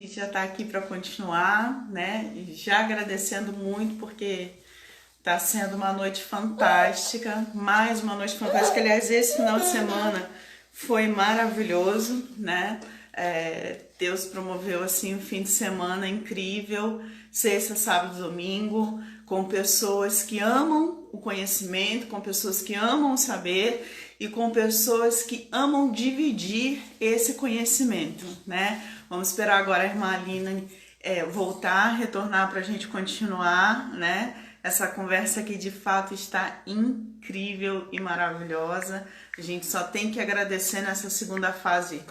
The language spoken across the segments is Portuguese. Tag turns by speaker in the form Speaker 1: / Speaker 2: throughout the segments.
Speaker 1: A gente já está aqui para continuar, né? E já agradecendo muito porque está sendo uma noite fantástica, mais uma noite fantástica. Aliás, esse final de semana foi maravilhoso, né? Deus promoveu assim um fim de semana incrível, sexta, sábado, domingo, com pessoas que amam o conhecimento, com pessoas que amam o saber e com pessoas que amam dividir esse conhecimento, né? Vamos esperar agora a irmã Aline voltar, retornar para a gente continuar, né? Essa conversa aqui de fato está incrível e maravilhosa. A gente só tem que agradecer nessa segunda fase,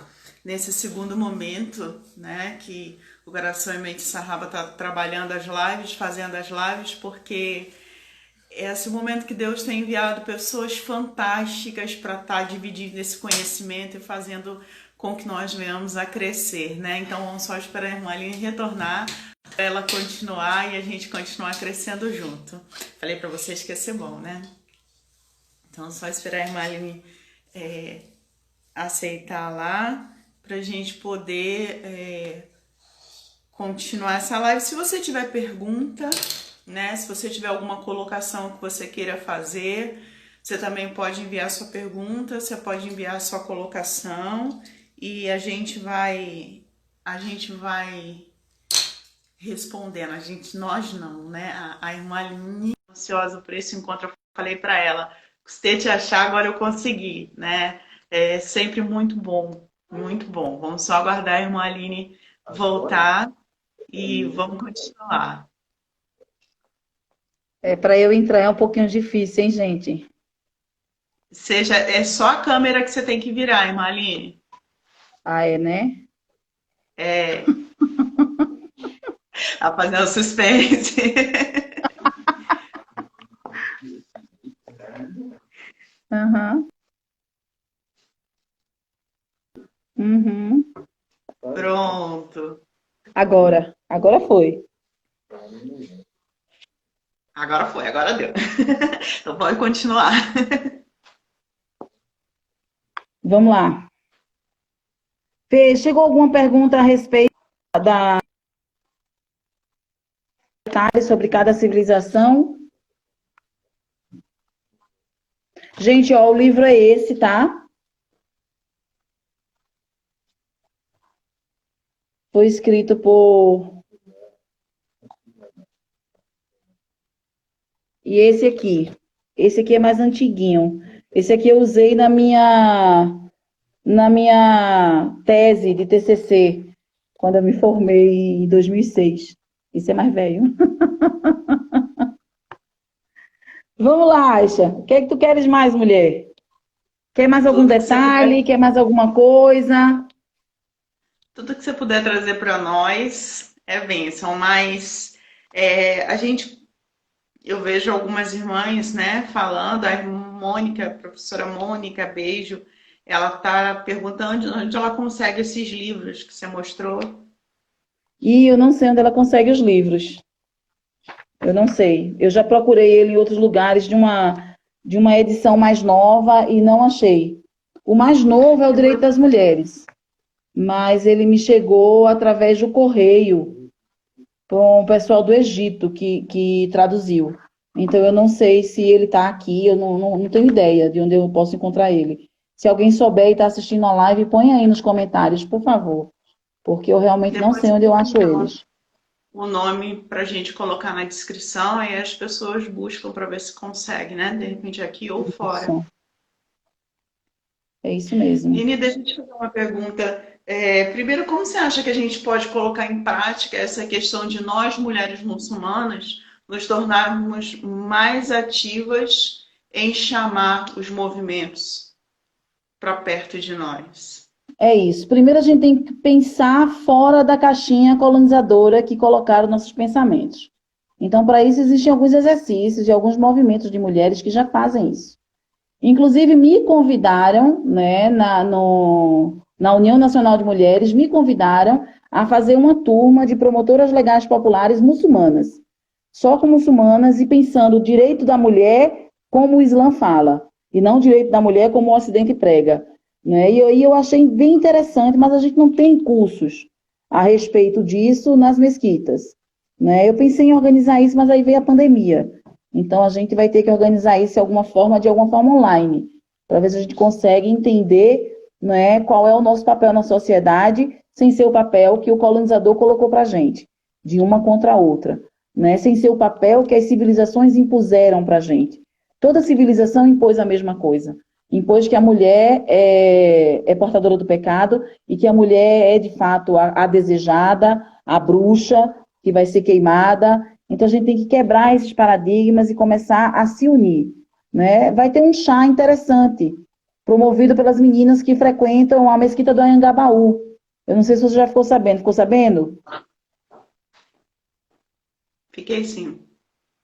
Speaker 1: nesse segundo momento, né? Que o Coração e Mente Sarraba está trabalhando as lives, fazendo as lives, porque é esse momento que Deus tem enviado pessoas fantásticas para estar dividindo esse conhecimento e fazendo com que nós venhamos a crescer, né? Então vamos só esperar a irmã Aline retornar para ela continuar e a gente continuar crescendo junto. Falei para vocês que ia ser bom, né? Então só esperar a irmã Aline aceitar lá para a gente poder continuar essa live. Se você tiver pergunta, né? Se você tiver alguma colocação que você queira fazer, você também pode enviar sua pergunta, você pode enviar sua colocação e a gente vai respondendo. Nós não, né? A irmã Aline, ansiosa por esse encontro, eu falei para ela, custei te achar, agora eu consegui, né? É sempre muito bom, muito bom. Vamos só aguardar a irmã Aline voltar e vamos continuar.
Speaker 2: Para eu entrar é um pouquinho difícil, hein, gente?
Speaker 1: É só a câmera que você tem que virar, irmã Aline.
Speaker 2: Ah, é, né?
Speaker 1: É, a fazer o suspense.
Speaker 2: Aham. Uhum.
Speaker 1: Pronto.
Speaker 2: Agora foi.
Speaker 1: Agora foi, agora deu. Então pode continuar.
Speaker 2: Vamos lá. Fê, chegou alguma pergunta a respeito da sobre cada civilização? Gente, ó, o livro é esse, tá? Foi escrito por... E esse aqui. Esse aqui é mais antiguinho. Esse aqui eu usei na minha tese de TCC, quando eu me formei em 2006. Esse é mais velho. Vamos lá, Aisha. O que é que tu queres mais, mulher? Quer mais algum
Speaker 1: Tudo que você puder,
Speaker 2: detalhe? Quer mais alguma coisa?
Speaker 1: tudo que você puder trazer para nós é bênção, mas a gente, eu vejo algumas irmãs, né, falando, a Mônica, a professora Mônica, beijo, ela tá perguntando onde ela consegue esses livros que você mostrou.
Speaker 2: E eu não sei onde ela consegue os livros. Eu não sei. Eu já procurei ele em outros lugares de uma edição mais nova e não achei. O mais novo é o Direito das Mulheres, mas ele me chegou através do correio, com o pessoal do Egito que traduziu. Então, eu não sei se ele está aqui, eu não tenho ideia de onde eu posso encontrar ele. Se alguém souber e está assistindo a live, põe aí nos comentários, por favor, porque eu realmente não
Speaker 1: Depois
Speaker 2: sei onde eu
Speaker 1: você
Speaker 2: acho
Speaker 1: envia
Speaker 2: eles.
Speaker 1: o nome para a gente colocar na descrição, aí as pessoas buscam para ver se consegue, né? De repente aqui ou fora.
Speaker 2: Isso, é isso mesmo.
Speaker 1: Lini, deixa eu te fazer uma pergunta. Primeiro, como você acha que a gente pode colocar em prática essa questão de nós, mulheres muçulmanas, nos tornarmos mais ativas em chamar os movimentos para perto de nós?
Speaker 2: É isso. Primeiro a gente tem que pensar fora da caixinha colonizadora que colocaram nossos pensamentos. Então, para isso, existem alguns exercícios e alguns movimentos de mulheres que já fazem isso. Inclusive, me convidaram, né, na União Nacional de Mulheres, me convidaram a fazer uma turma de promotoras legais populares muçulmanas. Só com muçulmanas e pensando o direito da mulher como o Islã fala, e não o direito da mulher como o Ocidente prega. Né? E aí eu achei bem interessante, mas a gente não tem cursos. a respeito disso nas mesquitas, né? Eu pensei em organizar isso, mas aí veio a pandemia. Então, a gente vai ter que organizar isso de alguma forma online, para ver se a gente consegue entender, né, qual é o nosso papel na sociedade, sem ser o papel que o colonizador colocou para a gente, de uma contra a outra, né? Sem ser o papel que as civilizações impuseram para a gente. Toda civilização impôs a mesma coisa. Impôs que a mulher é portadora do pecado e que a mulher é, de fato, a desejada, a bruxa, que vai ser queimada. Então, a gente tem que quebrar esses paradigmas e começar a se unir, né? Vai ter um chá interessante, promovido pelas meninas que frequentam a mesquita do Anhangabaú. Eu não sei se você já ficou sabendo. Ficou sabendo?
Speaker 1: Fiquei sim.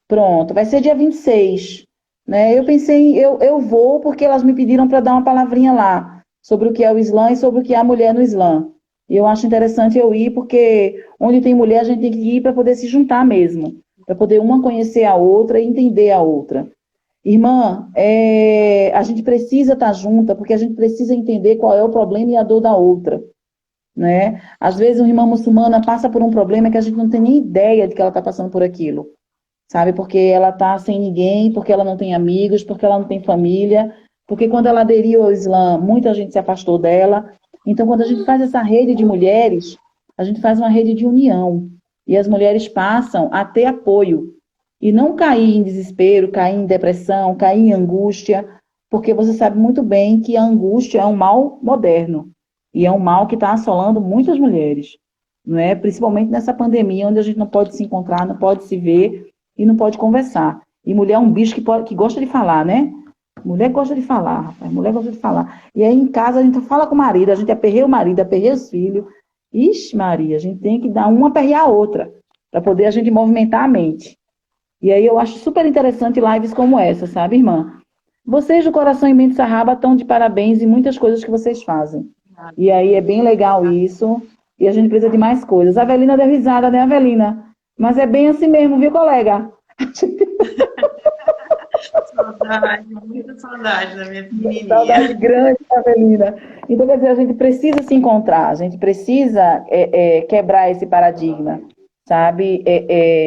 Speaker 2: Pronto, vai ser dia 26, né? Eu pensei, eu vou porque elas me pediram para dar uma palavrinha lá sobre o que é o Islã e sobre o que é a mulher no Islã. E eu acho interessante eu ir porque onde tem mulher a gente tem que ir para poder se juntar mesmo, para poder uma conhecer a outra e entender a outra. Irmã, a gente precisa estar junta porque a gente precisa entender qual é o problema e a dor da outra, né? Às vezes uma irmã muçulmana passa por um problema que a gente não tem nem ideia de que ela está passando por aquilo, sabe? Porque ela tá sem ninguém, porque ela não tem amigos, porque ela não tem família, porque quando ela aderiu ao Islã, muita gente se afastou dela. Então, quando a gente faz essa rede de mulheres, a gente faz uma rede de união. E as mulheres passam a ter apoio. E não cair em desespero, cair em depressão, cair em angústia, porque você sabe muito bem que a angústia é um mal moderno. E é um mal que está assolando muitas mulheres, não é? Principalmente nessa pandemia, onde a gente não pode se encontrar, não pode se ver, e não pode conversar. E mulher é um bicho que gosta de falar, né? Mulher gosta de falar, rapaz. Mulher gosta de falar. E aí em casa a gente fala com o marido, a gente aperreia o marido, aperreia os filhos. Ixi, Maria, a gente tem que dar uma aperrear a outra, para poder a gente movimentar a mente. E aí eu acho super interessante lives como essa, sabe, irmã? Vocês do Coração e Mente Sarraba estão de parabéns em muitas coisas que vocês fazem. E aí é bem legal isso. E a gente precisa de mais coisas. A Avelina deu risada, né, Avelina? Mas é bem assim mesmo, viu, colega?
Speaker 1: Saudade, muita saudade da minha
Speaker 2: Saudade
Speaker 1: pequenininha.
Speaker 2: grande, Avelina. Então, quer dizer, a gente precisa se encontrar, a gente precisa quebrar esse paradigma, sabe?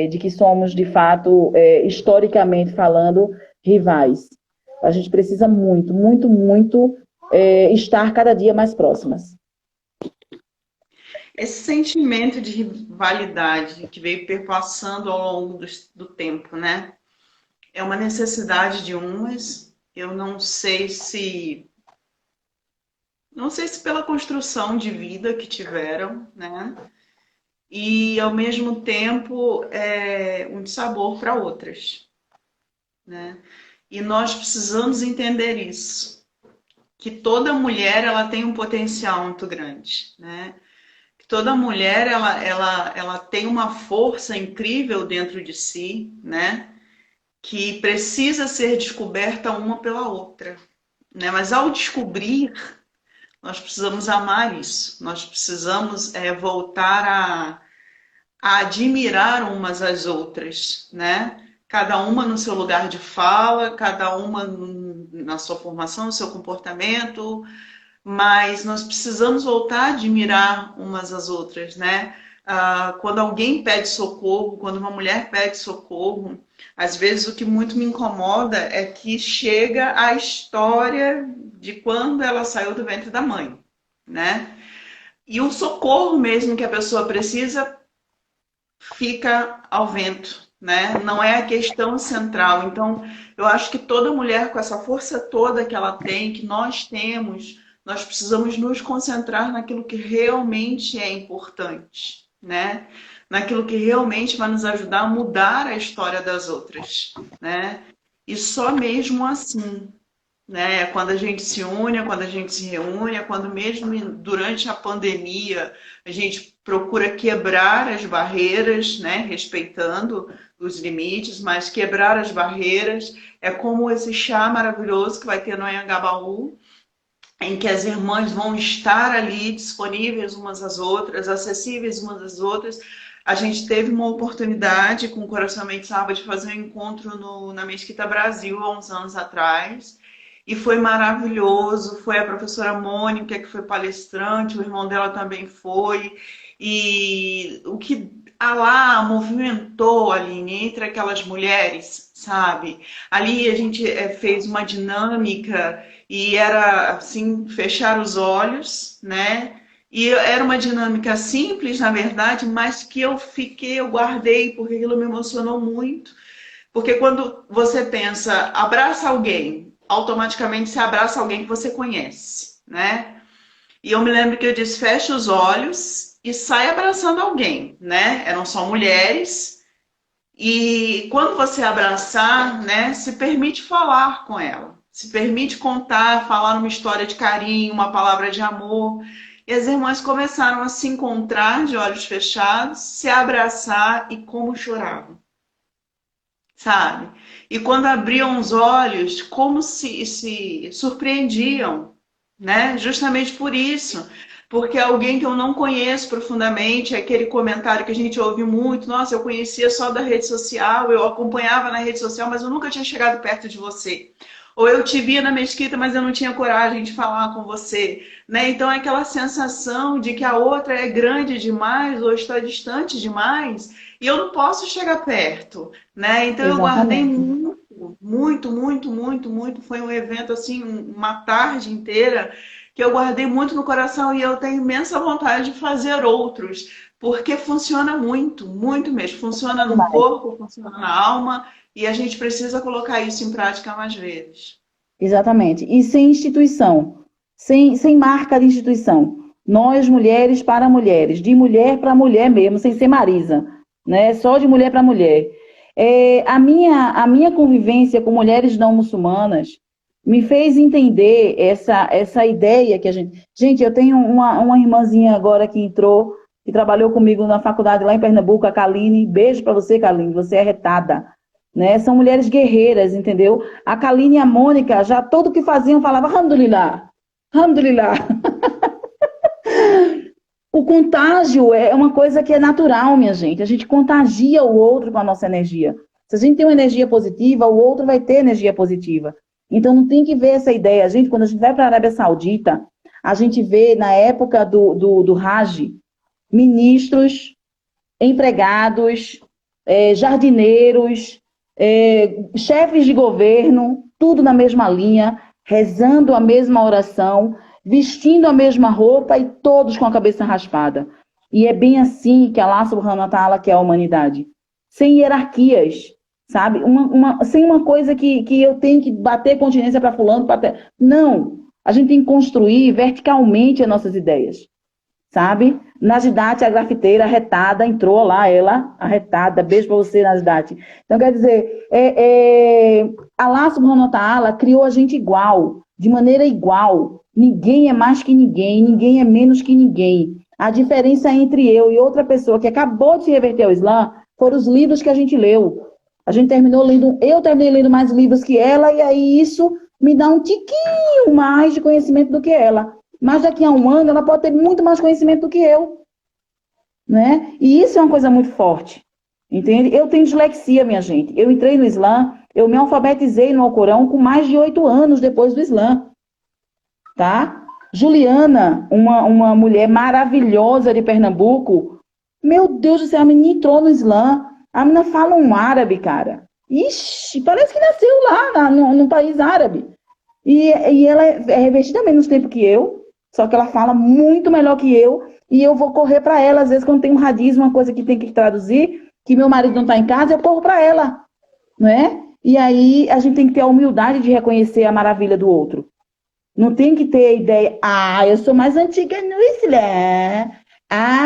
Speaker 2: De que somos, de fato, historicamente falando, rivais. A gente precisa muito, muito, muito estar cada dia mais próximas.
Speaker 1: Esse sentimento de rivalidade que veio perpassando ao longo do tempo, né? É uma necessidade de umas, eu não sei se pela construção de vida que tiveram, né? E ao mesmo tempo é um dissabor para outras, né? E nós precisamos entender isso, que toda mulher ela tem um potencial muito grande, né? Que toda mulher ela tem uma força incrível dentro de si, né? Que precisa ser descoberta uma pela outra, né? Mas ao descobrir, nós precisamos amar isso, nós precisamos voltar a admirar umas às outras, né? Cada uma no seu lugar de fala, cada uma na sua formação, no seu comportamento, mas nós precisamos voltar a admirar umas às outras, né? Quando alguém pede socorro, quando uma mulher pede socorro, às vezes o que muito me incomoda é que chega a história de quando ela saiu do ventre da mãe, né? E o socorro mesmo que a pessoa precisa fica ao vento, né? Não é a questão central. Então, eu acho que toda mulher com essa força toda que ela tem, que nós temos, nós precisamos nos concentrar naquilo que realmente é importante, né? Naquilo que realmente vai nos ajudar a mudar a história das outras, né? E só mesmo assim, né? Quando a gente se une, quando a gente se reúne, quando mesmo durante a pandemia a gente procura quebrar as barreiras, né? Respeitando os limites, mas quebrar as barreiras é como esse chá maravilhoso que vai ter no Anhangabaú, em que as irmãs vão estar ali disponíveis umas às outras, acessíveis umas às outras. A gente teve uma oportunidade com o Coração Mente Sábado de fazer um encontro na Mesquita Brasil há uns anos atrás. E foi maravilhoso, foi a professora Mônica que foi palestrante, o irmão dela também foi. E o que Alá movimentou, Aline, entre aquelas mulheres, sabe? Ali a gente fez uma dinâmica e era assim, fechar os olhos, né? E era uma dinâmica simples, na verdade, mas que eu guardei, porque aquilo me emocionou muito. Porque quando você pensa, abraça alguém, automaticamente você abraça alguém que você conhece, né? E eu me lembro que eu disse, fecha os olhos e sai abraçando alguém, né? Eram só mulheres. E quando você abraçar, né, se permite falar com ela. Se permite contar, falar uma história de carinho, uma palavra de amor. E as irmãs começaram a se encontrar de olhos fechados, se abraçar e como choravam, sabe? E quando abriam os olhos, como se surpreendiam, né? Justamente por isso. Porque alguém que eu não conheço profundamente, é aquele comentário que a gente ouve muito, nossa, eu conhecia só da rede social, eu acompanhava na rede social, mas eu nunca tinha chegado perto de você. Ou eu te via na mesquita, mas eu não tinha coragem de falar com você, né? Então é aquela sensação de que a outra é grande demais ou está distante demais e eu não posso chegar perto, né? Então eu guardei
Speaker 2: Exatamente.
Speaker 1: muito. Foi um evento assim, uma tarde inteira que eu guardei muito no coração e eu tenho imensa vontade de fazer outros, porque funciona muito mesmo. Funciona no
Speaker 2: Demais.
Speaker 1: corpo, funciona na alma e a gente precisa colocar isso em prática mais vezes.
Speaker 2: Exatamente. E sem instituição, sem marca de instituição. Nós, mulheres para mulheres, de mulher para mulher mesmo, sem ser Marisa, né? Só de mulher para mulher. A minha convivência com mulheres não muçulmanas me fez entender essa ideia que a gente. Gente, eu tenho uma irmãzinha agora que entrou, que trabalhou comigo na faculdade lá em Pernambuco, a Kaline. Beijo para você, Kaline, você é retada. Né? São mulheres guerreiras, entendeu? A Kaline e a Mônica, já tudo que faziam, falava Alhamdulillah, Alhamdulillah. O contágio é uma coisa que é natural, minha gente. A gente contagia o outro com a nossa energia. Se a gente tem uma energia positiva, o outro vai ter energia positiva. Então não tem que ver essa ideia. A gente, quando a gente vai para a Arábia Saudita, a gente vê na época do Hajj, ministros, empregados, jardineiros, chefes de governo, tudo na mesma linha, rezando a mesma oração, vestindo a mesma roupa e todos com a cabeça raspada. E é bem assim que Allah subhanahu wa ta'ala quer a humanidade. Sem hierarquias, sabe? Sem uma coisa que eu tenho que bater continência para fulano. Não, a gente tem que construir verticalmente as nossas ideias. Sabe? Najdate, a grafiteira arretada, entrou lá, ela, arretada. Beijo para você, Najdate. Então, quer dizer, Allah subhanahu wa ta'ala criou a gente igual, de maneira igual. Ninguém é mais que ninguém, ninguém é menos que ninguém. A diferença entre eu e outra pessoa que acabou de se reverter ao Islã foram os livros que a gente leu. A gente terminou lendo, eu terminei lendo mais livros que ela, e aí isso me dá um tiquinho mais de conhecimento do que ela. Mas daqui a um ano ela pode ter muito mais conhecimento do que eu, né? E isso é uma coisa muito forte, entende? Eu tenho dislexia, minha gente. Eu entrei no Islã, eu me alfabetizei no Alcorão com mais de 8 anos depois do Islã, tá? Juliana, uma mulher maravilhosa de Pernambuco, meu Deus do céu, a menina entrou no Islã, a menina fala um árabe, cara. Ixi, parece que nasceu lá no país árabe. E ela é revestida menos tempo que eu, só que ela fala muito melhor que eu, e eu vou correr para ela, às vezes quando tem um radismo, uma coisa que tem que traduzir, que meu marido não está em casa, eu corro para ela, não é? E aí a gente tem que ter a humildade de reconhecer a maravilha do outro. Não tem que ter a ideia, eu sou mais antiga no Islã,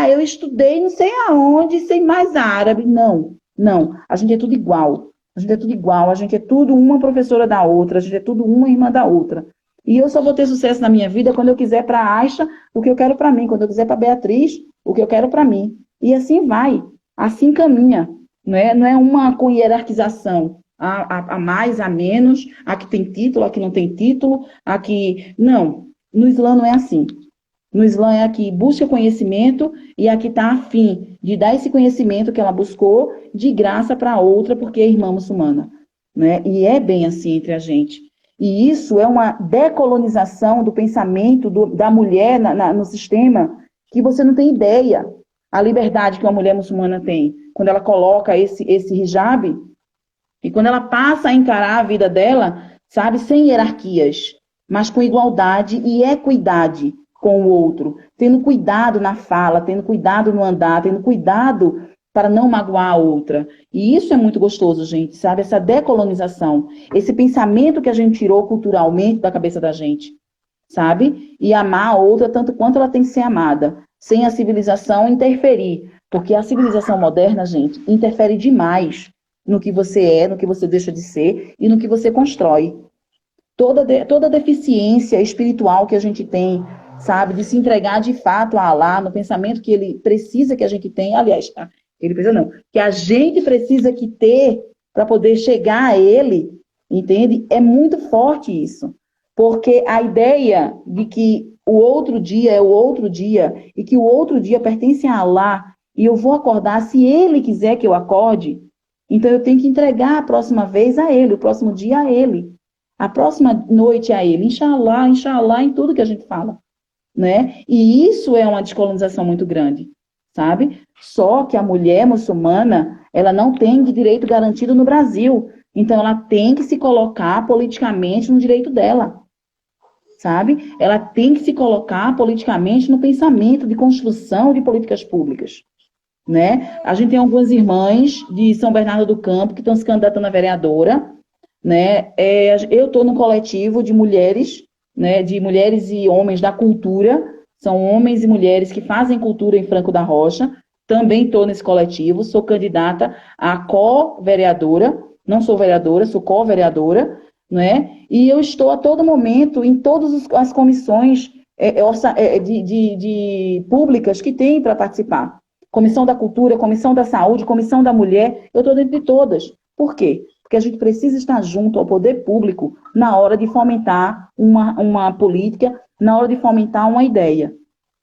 Speaker 2: eu estudei não sei aonde, sei mais árabe. Não, a gente é tudo igual. A gente é tudo igual, a gente é tudo uma professora da outra, a gente é tudo uma irmã da outra. E eu só vou ter sucesso na minha vida quando eu quiser para a Aisha o que eu quero para mim, quando eu quiser para a Beatriz o que eu quero para mim. E assim vai, assim caminha. Não é uma com hierarquização, a mais, a menos, a que tem título, a que não tem título, a que... Não, no Islã não é assim. No Islã é a que busca conhecimento e a que está afim de dar esse conhecimento que ela buscou de graça para outra, porque é irmã muçulmana. Né? E é bem assim entre a gente. E isso é uma decolonização do pensamento da mulher no sistema que você não tem ideia. a liberdade que uma mulher muçulmana tem quando ela coloca esse hijab e quando ela passa a encarar a vida dela, sabe, sem hierarquias, mas com igualdade e equidade com o outro, tendo cuidado na fala, tendo cuidado no andar, tendo cuidado para não magoar a outra. E isso é muito gostoso, gente, sabe? Essa decolonização, esse pensamento que a gente tirou culturalmente da cabeça da gente, sabe? E amar a outra tanto quanto ela tem que ser amada, sem a civilização interferir. Porque a civilização moderna, gente, interfere demais no que você é, no que você deixa de ser e no que você constrói. Toda deficiência espiritual que a gente tem, sabe, de se entregar de fato a Allah, no pensamento que ele precisa que a gente tenha, aliás, ele precisa não, que a gente precisa que ter para poder chegar a ele, entende? É muito forte isso. Porque a ideia de que o outro dia é o outro dia e que o outro dia pertence a Allah e eu vou acordar se ele quiser que eu acorde, então eu tenho que entregar a próxima vez a ele, o próximo dia a ele, a próxima noite a ele, inshallah, inshallah, em tudo que a gente fala, né? E isso é uma descolonização muito grande, sabe? Só que a mulher muçulmana, ela não tem direito garantido no Brasil, então ela tem que se colocar politicamente no direito dela, sabe? Ela tem que se colocar politicamente no pensamento de construção de políticas públicas, né? A gente tem algumas irmãs de São Bernardo do Campo que estão se candidatando a vereadora, né? Eu estou no coletivo de mulheres, né? De mulheres e homens da cultura, são homens e mulheres que fazem cultura em Franco da Rocha, também estou nesse coletivo, sou candidata a co-vereadora, não sou vereadora, sou co-vereadora, né? E eu estou a todo momento em todas as comissões públicas que tem para participar. Comissão da Cultura, Comissão da Saúde, Comissão da Mulher, eu estou dentro de todas. Por quê? Porque a gente precisa estar junto ao poder público na hora de fomentar uma política, na hora de fomentar uma ideia.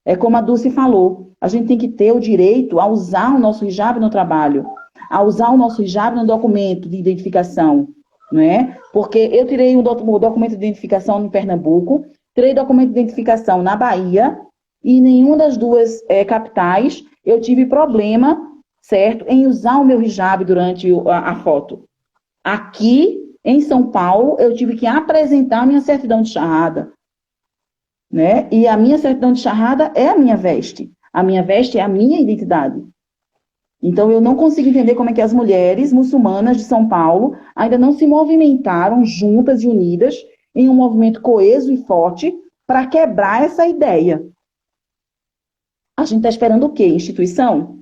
Speaker 2: É como a Dulce falou, a gente tem que ter o direito a usar o nosso hijab no trabalho, a usar o nosso hijab no documento de identificação, não é? Porque eu tirei o documento de identificação em Pernambuco, tirei documento de identificação na Bahia, e em nenhuma das duas capitais eu tive problema, certo, em usar o meu hijab durante a foto. Aqui, em São Paulo, eu tive que apresentar a minha certidão de charrada, né? E a minha certidão de charrada é a minha veste. A minha veste é a minha identidade. Então, eu não consigo entender como é que as mulheres muçulmanas de São Paulo ainda não se movimentaram juntas e unidas em um movimento coeso e forte para quebrar essa ideia. A gente está esperando o quê? Instituição?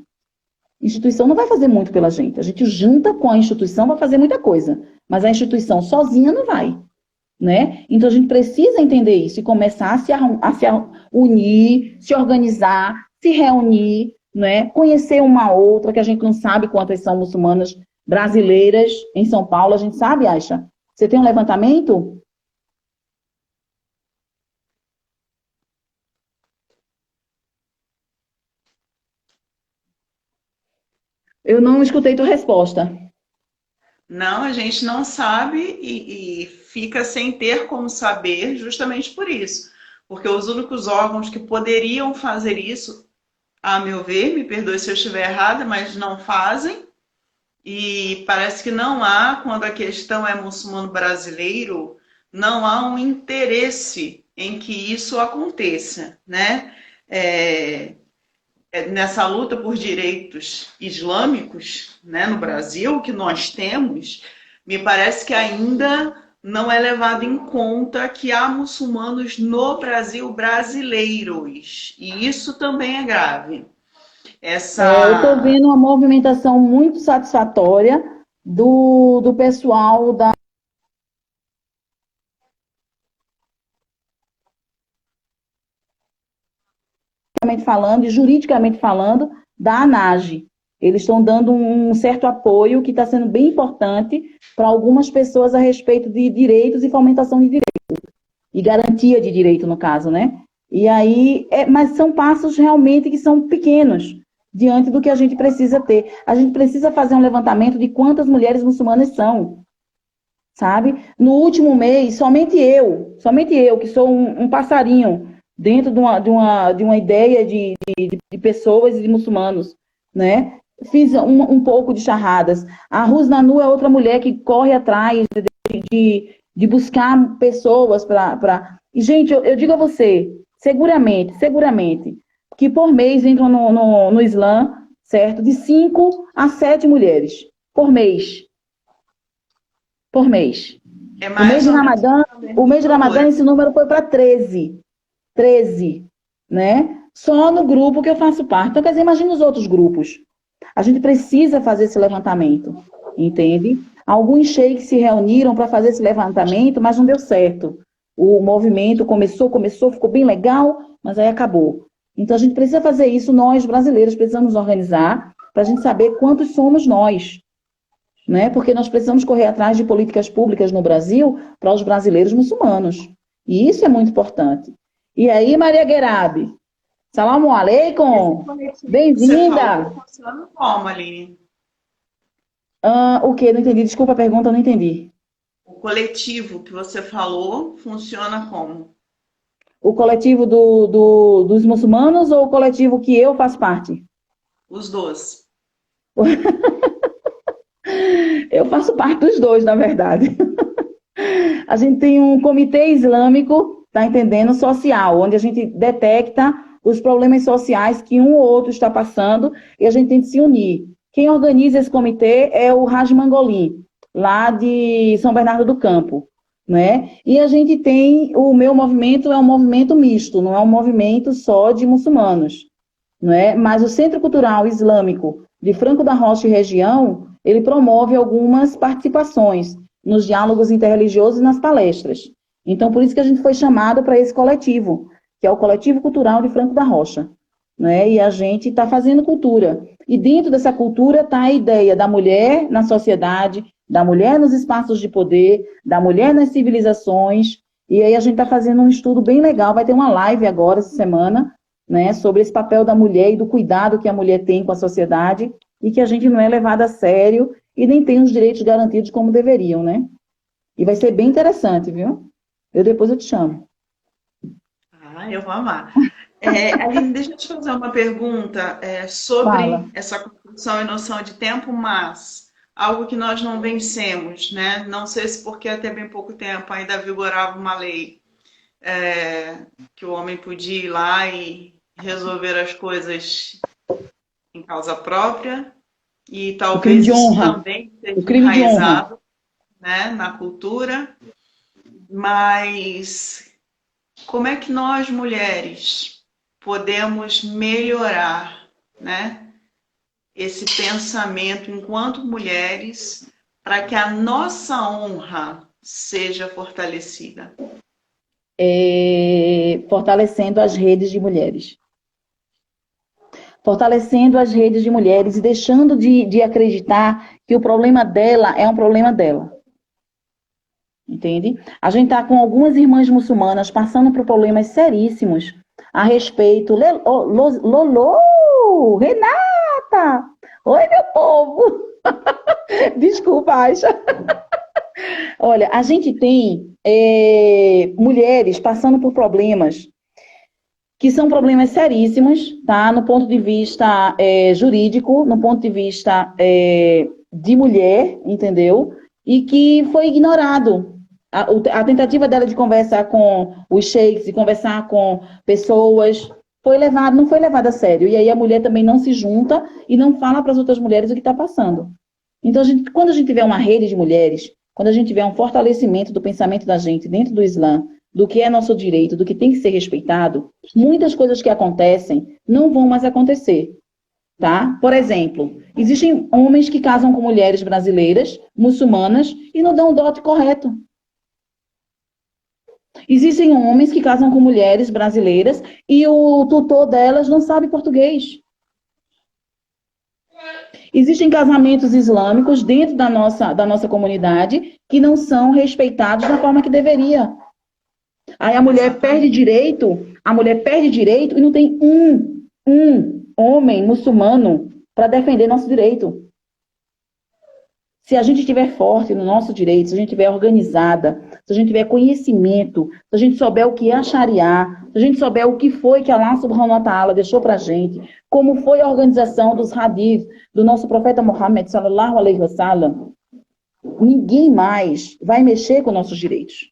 Speaker 2: Instituição não vai fazer muito pela gente. A gente junta com a instituição, vai fazer muita coisa. Mas a instituição sozinha não vai, né? Então a gente precisa entender isso e começar a se unir, se organizar, se reunir, né? Conhecer uma outra, que a gente não sabe quantas são muçulmanas brasileiras em São Paulo. A gente sabe, Aisha? Você tem um levantamento? Eu não escutei tua resposta.
Speaker 1: Não, a gente não sabe e fica sem ter como saber justamente por isso. Porque os únicos órgãos que poderiam fazer isso, a meu ver, me perdoe se eu estiver errada, mas não fazem. E parece que não há, quando a questão é muçulmano brasileiro, não há um interesse em que isso aconteça, né? Nessa luta por direitos islâmicos, né, no Brasil, que nós temos, me parece que ainda não é levado em conta que há muçulmanos no Brasil brasileiros. E isso também é grave.
Speaker 2: Eu estou vendo uma movimentação muito satisfatória do pessoal da falando e juridicamente falando da ANAGE. Eles estão dando um certo apoio que está sendo bem importante para algumas pessoas a respeito de direitos e fomentação de direitos. E garantia de direito, no caso, né? E aí, mas são passos realmente que são pequenos diante do que a gente precisa ter. A gente precisa fazer um levantamento de quantas mulheres muçulmanas são, sabe? No último mês, somente eu, que sou um passarinho dentro de uma ideia de pessoas e de muçulmanos, né? Fiz um pouco de charradas. A Rusnanu é outra mulher que corre atrás de buscar pessoas para... E, gente, eu digo a você, seguramente, que por mês entram no Islã, certo? De 5 a 7 mulheres por mês. Por mês.
Speaker 1: É mais ou menos
Speaker 2: O mês de Ramadã, esse número foi para 13. 13, né? Só no grupo que eu faço parte. Então, quer dizer, imagina os outros grupos. A gente precisa fazer esse levantamento, entende? Alguns sheiks se reuniram para fazer esse levantamento, mas não deu certo. O movimento começou, ficou bem legal, mas aí acabou. Então, a gente precisa fazer isso, nós, brasileiros, precisamos nos organizar para a gente saber quantos somos nós, né? Porque nós precisamos correr atrás de políticas públicas no Brasil para os brasileiros muçulmanos. E isso é muito importante. E aí, Maria Guerabi? Salamu aleikum. Bem-vinda.
Speaker 1: Funciona como, Aline?
Speaker 2: O quê? Não entendi. Desculpa a pergunta, eu não entendi.
Speaker 1: O coletivo que você falou funciona como?
Speaker 2: O coletivo dos muçulmanos ou o coletivo que eu faço parte?
Speaker 1: Os dois.
Speaker 2: Eu faço parte dos dois, na verdade. A gente tem um comitê islâmico, tá entendendo, social, onde a gente detecta os problemas sociais que um ou outro está passando e a gente tem que se unir. Quem organiza esse comitê é o Haj Mangolim, lá de São Bernardo do Campo, né? E a gente tem, o meu movimento é um movimento misto, não é um movimento só de muçulmanos, né? Mas o Centro Cultural Islâmico de Franco da Rocha e região, ele promove algumas participações nos diálogos interreligiosos e nas palestras. Então, por isso que a gente foi chamado para esse coletivo, que é o Coletivo Cultural de Franco da Rocha, né? E a gente está fazendo cultura. E dentro dessa cultura está a ideia da mulher na sociedade, da mulher nos espaços de poder, da mulher nas civilizações. E aí a gente está fazendo um estudo bem legal, vai ter uma live agora, essa semana, né, sobre esse papel da mulher e do cuidado que a mulher tem com a sociedade e que a gente não é levada a sério e nem tem os direitos garantidos como deveriam, né? E vai ser bem interessante, viu? Depois eu te chamo.
Speaker 1: Ah, eu vou amar. Aline, deixa eu te fazer uma pergunta sobre
Speaker 2: Fala.
Speaker 1: essa construção e noção de tempo, mas algo que nós não vencemos, né? Não sei se porque até bem pouco tempo ainda vigorava uma lei que o homem podia ir lá e resolver as coisas em causa própria, e talvez isso também seja enraizado, né, na cultura, mas como é que nós, mulheres, podemos melhorar, né, esse pensamento enquanto mulheres para que a nossa honra seja fortalecida?
Speaker 2: Fortalecendo as redes de mulheres. Fortalecendo as redes de mulheres e deixando de acreditar que o problema dela é um problema dela. Entende? A gente está com algumas irmãs muçulmanas passando por problemas seríssimos a respeito... Lolo! Renata! Oi, meu povo! Desculpa, Aisha. Olha, a gente tem mulheres passando por problemas que são problemas seríssimos, tá? No ponto de vista jurídico, no ponto de vista de mulher, entendeu? E que foi ignorado. A tentativa dela de conversar com os sheiks, de conversar com pessoas, não foi levada a sério. E aí a mulher também não se junta e não fala para as outras mulheres o que está passando. Então, quando a gente tiver uma rede de mulheres, quando a gente tiver um fortalecimento do pensamento da gente dentro do Islã, do que é nosso direito, do que tem que ser respeitado, muitas coisas que acontecem não vão mais acontecer, tá? Por exemplo, existem homens que casam com mulheres brasileiras, muçulmanas, e não dão o dote correto. Existem homens que casam com mulheres brasileiras e o tutor delas não sabe português. Existem casamentos islâmicos dentro da nossa comunidade que não são respeitados da forma que deveria. Aí a mulher perde direito e não tem um homem muçulmano para defender nosso direito. Se a gente estiver forte no nosso direito, se a gente estiver organizada, se a gente tiver conhecimento, se a gente souber o que é a Sharia, se a gente souber o que foi que Allah subhanahu wa ta'ala deixou pra gente, como foi a organização dos hadiths do nosso profeta Muhammad sallallahu alaihi wasallam, ninguém mais vai mexer com nossos direitos.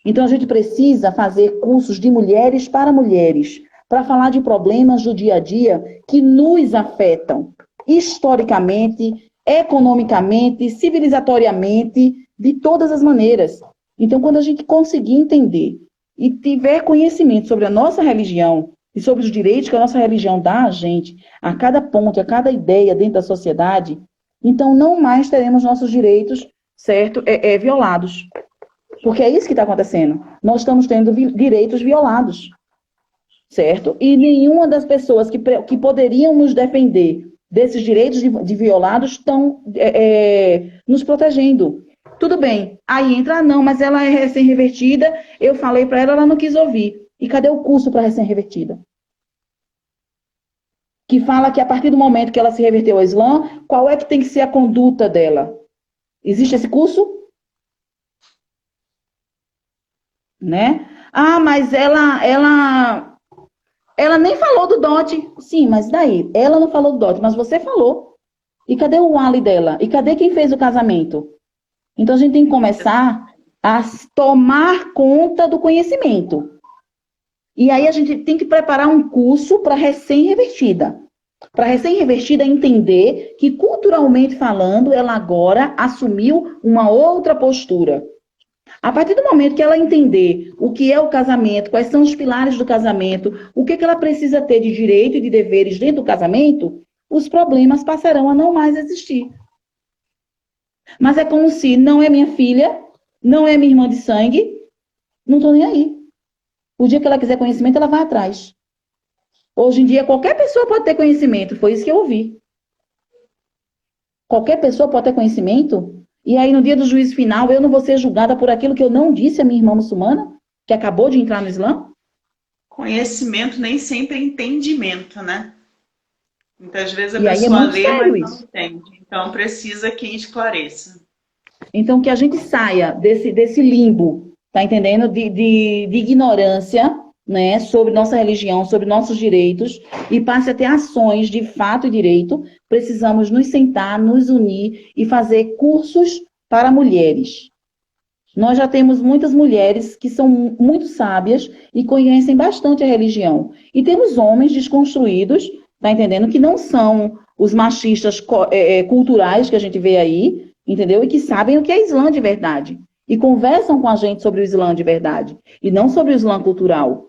Speaker 2: Então a gente precisa fazer cursos de mulheres para falar de problemas do dia a dia que nos afetam historicamente, economicamente, civilizatoriamente, de todas as maneiras. Então, quando a gente conseguir entender e tiver conhecimento sobre a nossa religião e sobre os direitos que a nossa religião dá a gente, a cada ponto, a cada ideia dentro da sociedade, então não mais teremos nossos direitos, certo, violados. Porque é isso que está acontecendo. Nós estamos tendo direitos violados, certo? E nenhuma das pessoas que poderiam nos defender desses direitos de violados estão nos protegendo. Tudo bem. Aí entra, não, mas ela é recém-revertida, eu falei para ela, ela não quis ouvir. E cadê o curso para recém-revertida? Que fala que a partir do momento que ela se reverteu ao Islã, qual é que tem que ser a conduta dela? Existe esse curso? Né? Ah, mas ela nem falou do dote. Sim, mas daí? Ela não falou do dote, mas você falou. E cadê o wali dela? E cadê quem fez o casamento? Então a gente tem que começar a tomar conta do conhecimento. E aí a gente tem que preparar um curso para recém-revertida. Para recém-revertida entender que, culturalmente falando, ela agora assumiu uma outra postura. A partir do momento que ela entender o que é o casamento, quais são os pilares do casamento, o que ela precisa ter de direito e de deveres dentro do casamento, os problemas passarão a não mais existir. Mas é como se não é minha filha, não é minha irmã de sangue, não estou nem aí. O dia que ela quiser conhecimento, ela vai atrás. Hoje em dia, qualquer pessoa pode ter conhecimento, foi isso que eu ouvi. Qualquer pessoa pode ter conhecimento, e aí no dia do juízo final, eu não vou ser julgada por aquilo que eu não disse à minha irmã muçulmana, que acabou de entrar no Islã?
Speaker 1: Conhecimento nem sempre é entendimento, né? Muitas vezes a
Speaker 2: E aí é
Speaker 1: pessoa
Speaker 2: muito
Speaker 1: lê,
Speaker 2: sério
Speaker 1: mas não
Speaker 2: isso.
Speaker 1: entende. Então precisa quem esclareça.
Speaker 2: Então, que a gente saia desse limbo, tá entendendo? De ignorância, né, sobre nossa religião, sobre nossos direitos, e passe a ter ações de fato e direito. Precisamos nos sentar, nos unir e fazer cursos para mulheres. Nós já temos muitas mulheres que são muito sábias e conhecem bastante a religião. E temos homens desconstruídos, tá entendendo? Que não são os machistas culturais que a gente vê aí, entendeu? E que sabem o que é Islã de verdade. E conversam com a gente sobre o Islã de verdade. E não sobre o Islã cultural.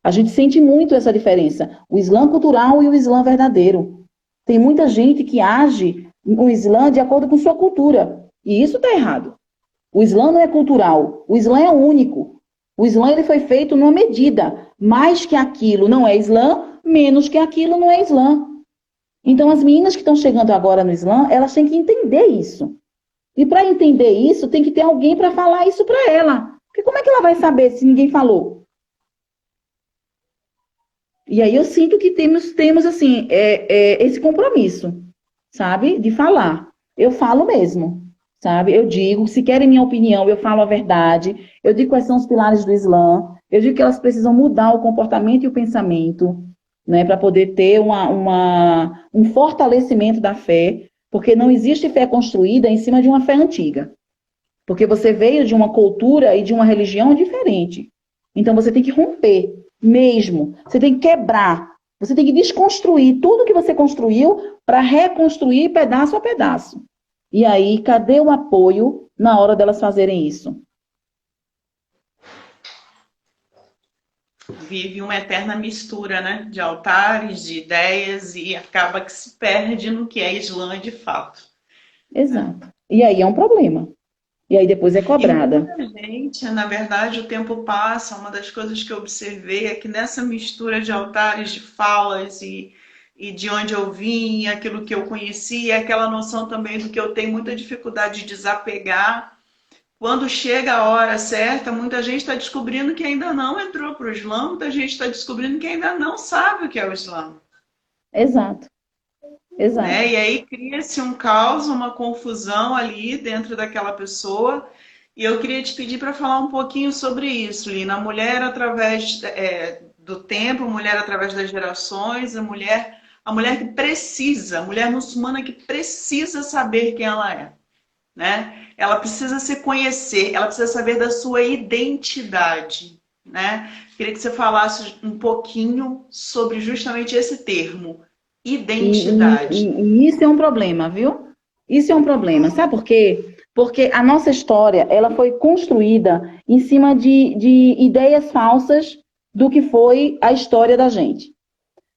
Speaker 2: A gente sente muito essa diferença. O Islã cultural e o Islã verdadeiro. Tem muita gente que age no Islã de acordo com sua cultura. E isso está errado. O Islã não é cultural. O Islã é único. O Islã ele foi feito numa medida. Mais que aquilo não é Islã, menos que aquilo não é Islã. Então, as meninas que estão chegando agora no Islã, elas têm que entender isso. E para entender isso, tem que ter alguém para falar isso para ela. Porque como é que ela vai saber se ninguém falou? E aí eu sinto que temos assim, esse compromisso, sabe? De falar. Eu falo mesmo, sabe? Eu digo, se querem minha opinião, eu falo a verdade. Eu digo quais são os pilares do Islã. Eu digo que elas precisam mudar o comportamento e o pensamento, né? Para poder ter um fortalecimento da fé. Porque não existe fé construída em cima de uma fé antiga. Porque você veio de uma cultura e de uma religião diferente. Então você tem que romper mesmo. Você tem que quebrar. Você tem que desconstruir tudo que você construiu para reconstruir pedaço a pedaço. E aí, cadê o apoio na hora delas fazerem isso?
Speaker 1: Vive uma eterna mistura, né? De altares, de ideias, e acaba que se perde no que é Islã de fato.
Speaker 2: Exato. E aí é um problema. E aí depois é
Speaker 1: E
Speaker 2: cobrada.
Speaker 1: muita gente, na verdade, o tempo passa. Uma das coisas que eu observei é que nessa mistura de altares, de falas e de onde eu vim, aquilo que eu conheci, aquela noção também do que eu tenho muita dificuldade de desapegar. Quando chega a hora certa, muita gente está descobrindo que ainda não entrou para o Islã, muita gente está descobrindo que ainda não sabe o que é o Islã.
Speaker 2: Exato. Exato.
Speaker 1: né? E aí cria-se um caos, uma confusão ali dentro daquela pessoa. E eu queria te pedir para falar um pouquinho sobre isso, Lina. A mulher através do tempo, a mulher através das gerações, a mulher que precisa, a mulher muçulmana que precisa saber quem ela é, né? Ela precisa se conhecer, ela precisa saber da sua identidade, né? Queria que você falasse um pouquinho sobre justamente esse termo, identidade.
Speaker 2: E isso é um problema, viu? Isso é um problema. Sabe por quê? Porque a nossa história, ela foi construída em cima de ideias falsas do que foi a história da gente.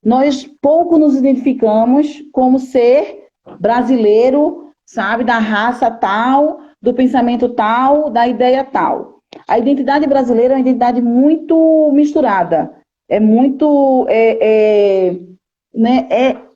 Speaker 2: Nós pouco nos identificamos como ser brasileiro, sabe, da raça tal, do pensamento tal, da ideia tal. A identidade brasileira é uma identidade muito misturada, é muito, né,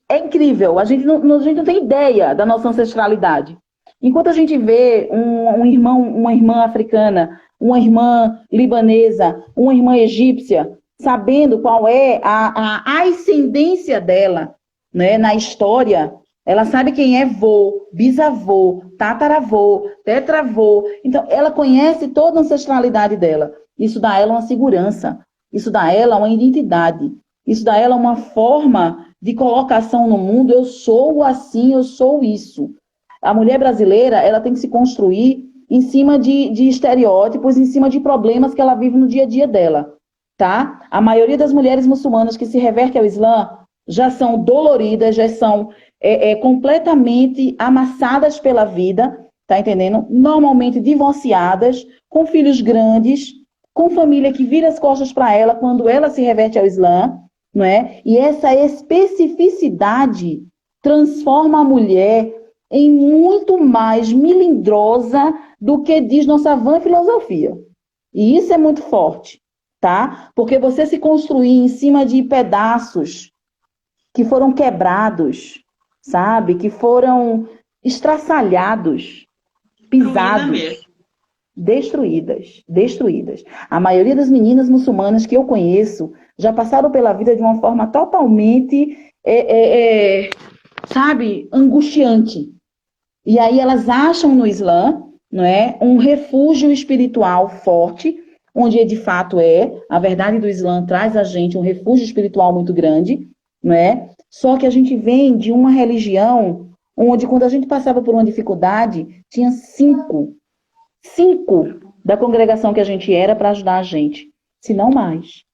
Speaker 2: é incrível. A gente não tem ideia da nossa ancestralidade. Enquanto a gente vê um irmão, uma irmã africana, uma irmã libanesa, uma irmã egípcia, sabendo qual é a ascendência dela, né, na história, ela sabe quem é vô, bisavô, tataravô, tetravô. Então, ela conhece toda a ancestralidade dela. Isso dá a ela uma segurança, isso dá a ela uma identidade, isso dá a ela uma forma de colocação no mundo. Eu sou assim, eu sou isso. A mulher brasileira, ela tem que se construir em cima de estereótipos, em cima de problemas que ela vive no dia a dia dela, tá? A maioria das mulheres muçulmanas que se reverte ao Islã já são doloridas, já são completamente amassadas pela vida, tá entendendo? Normalmente divorciadas, com filhos grandes, com família que vira as costas para ela quando ela se reverte ao Islã, não é? E essa especificidade transforma a mulher em muito mais melindrosa do que diz nossa vã filosofia. E isso é muito forte, tá? Porque você se construir em cima de pedaços que foram quebrados, sabe? Que foram estraçalhados,
Speaker 1: Ruína
Speaker 2: pisados,
Speaker 1: mesmo.
Speaker 2: destruídas, destruídas. A maioria das meninas muçulmanas que eu conheço já passaram pela vida de uma forma totalmente, sabe, angustiante. E aí elas acham no Islã, não é, um refúgio espiritual forte, onde de fato é, a verdade do Islã traz a gente um refúgio espiritual muito grande, não é? Só que a gente vem de uma religião onde quando a gente passava por uma dificuldade, tinha cinco da congregação que a gente era para ajudar a gente, se não mais.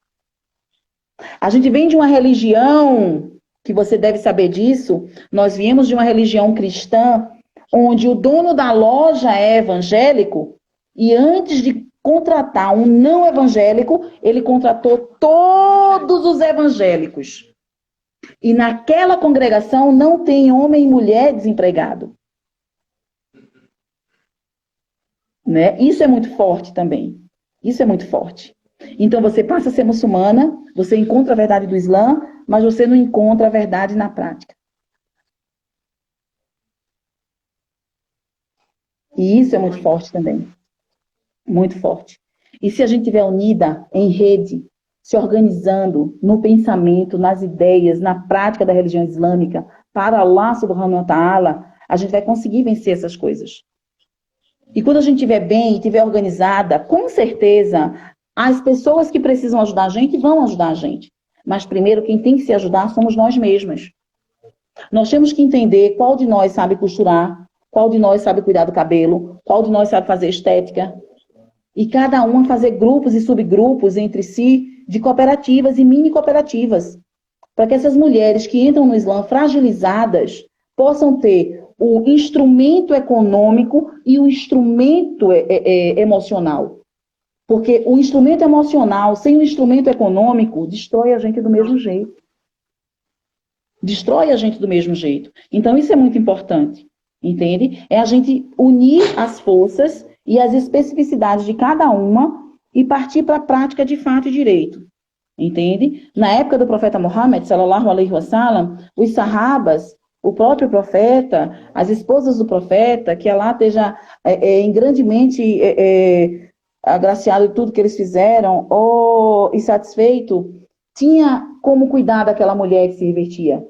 Speaker 2: A gente vem de uma religião, que você deve saber disso, nós viemos de uma religião cristã, onde o dono da loja é evangélico, e antes de contratar um não evangélico, ele contratou todos os evangélicos. E naquela congregação não tem homem e mulher desempregado. Né? Isso é muito forte também. Isso é muito forte. Então você passa a ser muçulmana, você encontra a verdade do Islã, mas você não encontra a verdade na prática. E isso é muito forte também. Muito forte. E se a gente estiver unida em rede, se organizando no pensamento, nas ideias, na prática da religião islâmica, para Allah subhanahu wa ta'ala, a gente vai conseguir vencer essas coisas. E quando a gente estiver bem e estiver organizada, com certeza, as pessoas que precisam ajudar a gente vão ajudar a gente. Mas primeiro, quem tem que se ajudar somos nós mesmas. Nós temos que entender qual de nós sabe costurar, qual de nós sabe cuidar do cabelo, qual de nós sabe fazer estética. E cada uma fazer grupos e subgrupos entre si de cooperativas e mini cooperativas. Para que essas mulheres que entram no Islã fragilizadas possam ter o instrumento econômico e o instrumento emocional. Porque o instrumento emocional, sem o instrumento econômico, destrói a gente do mesmo jeito. Destrói a gente do mesmo jeito. Então, isso é muito importante, entende? É a gente unir as forças e as especificidades de cada uma e partir para a prática de fato e direito, entende? Na época do profeta Muhammad, sallallahu alaihi wasallam, os sahabas, o próprio profeta, as esposas do profeta, que Allah esteja grandemente agraciado de tudo que eles fizeram, ou insatisfeito, tinha como cuidar daquela mulher que se revertia.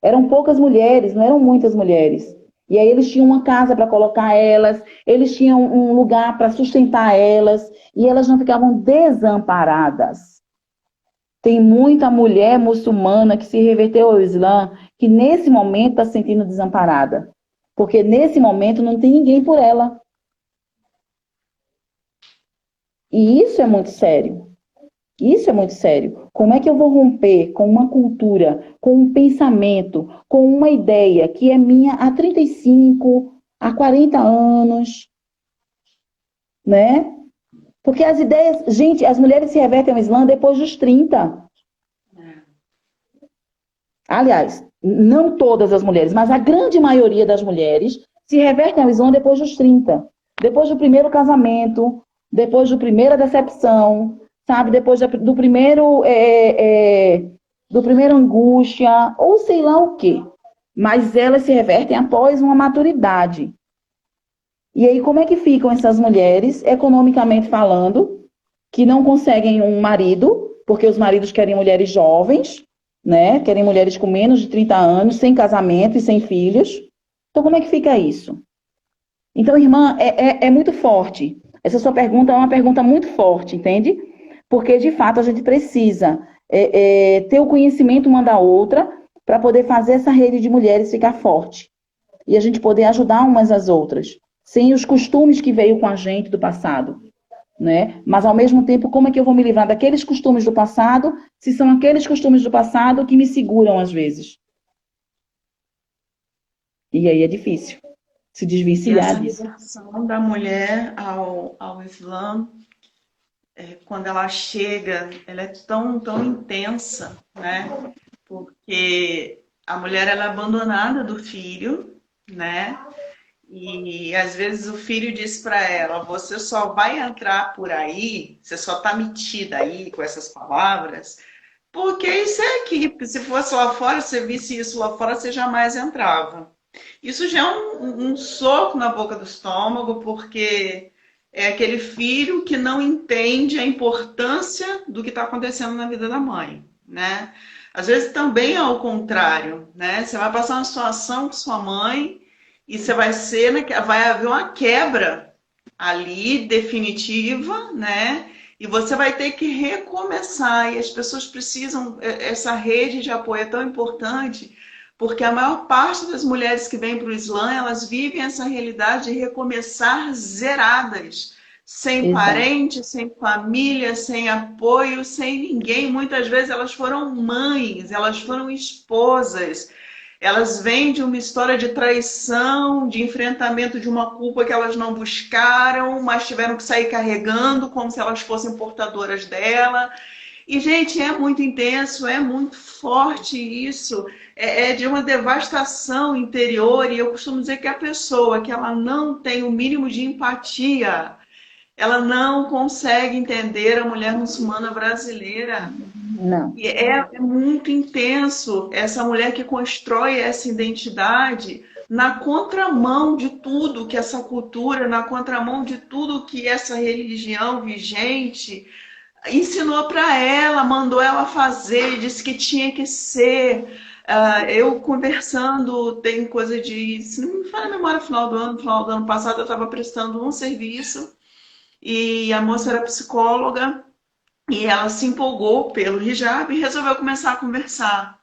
Speaker 2: Eram poucas mulheres, não eram muitas mulheres. E aí eles tinham uma casa para colocar elas, eles tinham um lugar para sustentar elas, e elas não ficavam desamparadas. Tem muita mulher muçulmana que se reverteu ao Islã, que nesse momento está se sentindo desamparada. Porque nesse momento não tem ninguém por ela. E isso é muito sério. Isso é muito sério. Como é que eu vou romper com uma cultura, com um pensamento, com uma ideia que é minha há 35, há 40 anos, né? Porque as ideias... Gente, as mulheres se revertem ao Islã depois dos 30. Aliás, não todas as mulheres, mas a grande maioria das mulheres se revertem ao Islã depois dos 30. Depois do primeiro casamento, depois da primeira decepção, sabe? Depois do primeiro angústia, ou sei lá o quê. Mas elas se revertem após uma maturidade. E aí, como é que ficam essas mulheres, economicamente falando, que não conseguem um marido, porque os maridos querem mulheres jovens, né? Querem mulheres com menos de 30 anos, sem casamento e sem filhos. Então, como é que fica isso? Então, irmã, é muito forte. Essa sua pergunta é uma pergunta muito forte, entende? Porque, de fato, a gente precisa ter o conhecimento uma da outra para poder fazer essa rede de mulheres ficar forte. E a gente poder ajudar umas às outras, sem os costumes que veio com a gente do passado. Né? Mas, ao mesmo tempo, como é que eu vou me livrar daqueles costumes do passado, se são aqueles costumes do passado que me seguram às vezes? E aí é difícil se desvencilhar disso.
Speaker 1: Essa ligação da mulher ao Islã, quando ela chega, ela é tão intensa, né? Porque a mulher ela é abandonada do filho, né? E às vezes o filho diz para ela: você só vai entrar por aí, você só está metida aí com essas palavras, porque isso é aqui. Se fosse lá fora, se você visse isso lá fora, você jamais entrava. Isso já é um soco na boca do estômago, porque é aquele filho que não entende a importância do que está acontecendo na vida da mãe, né? Às vezes também é ao contrário, né? Você vai passar uma situação com sua mãe e você vai haver uma quebra ali definitiva, né? E você vai ter que recomeçar. E as pessoas precisam, essa rede de apoio é tão importante, porque a maior parte das mulheres que vêm para o Islã, elas vivem essa realidade de recomeçar zeradas, sem
Speaker 2: Exato.
Speaker 1: parentes, sem família, sem apoio, sem ninguém. Muitas vezes elas foram mães, elas foram esposas, elas vêm de uma história de traição, de enfrentamento de uma culpa que elas não buscaram, mas tiveram que sair carregando como se elas fossem portadoras dela. E, gente, é muito intenso, é muito forte isso, é de uma devastação interior, e eu costumo dizer que a pessoa que ela não tem o mínimo de empatia, ela não consegue entender a mulher muçulmana brasileira.
Speaker 2: Não.
Speaker 1: E é muito intenso essa mulher que constrói essa identidade na contramão de tudo que essa cultura, na contramão de tudo que essa religião vigente ensinou para ela, mandou ela fazer, disse que tinha que ser. Eu conversando, tem coisa de, se não me falha a memória, final do ano passado, eu estava prestando um serviço e a moça era psicóloga e ela se empolgou pelo hijab e resolveu começar a conversar.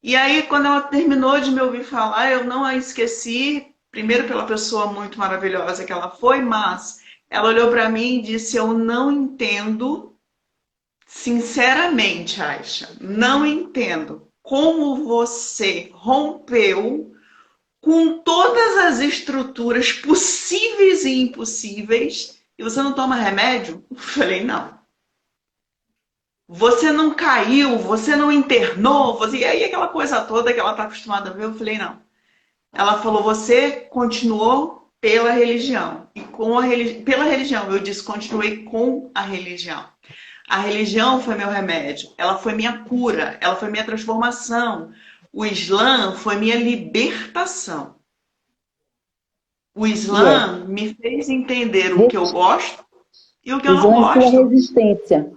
Speaker 1: E aí, quando ela terminou de me ouvir falar, eu não a esqueci, primeiro pela pessoa muito maravilhosa que ela foi, mas ela olhou para mim e disse: eu não entendo. Sinceramente, Aisha, não entendo como você rompeu com todas as estruturas possíveis e impossíveis e você não toma remédio? Eu falei, não. Você não caiu, você não internou, você... E aí aquela coisa toda que ela está acostumada a ver, eu falei, não. Ela falou, você continuou pela religião. E pela religião, eu disse, continuei com a religião. A religião foi meu remédio, ela foi minha cura, ela foi minha transformação. O Islã foi minha libertação. O Islã me fez entender o que eu gosto e o que eu não
Speaker 2: Islã é sua
Speaker 1: gosto.
Speaker 2: resistência.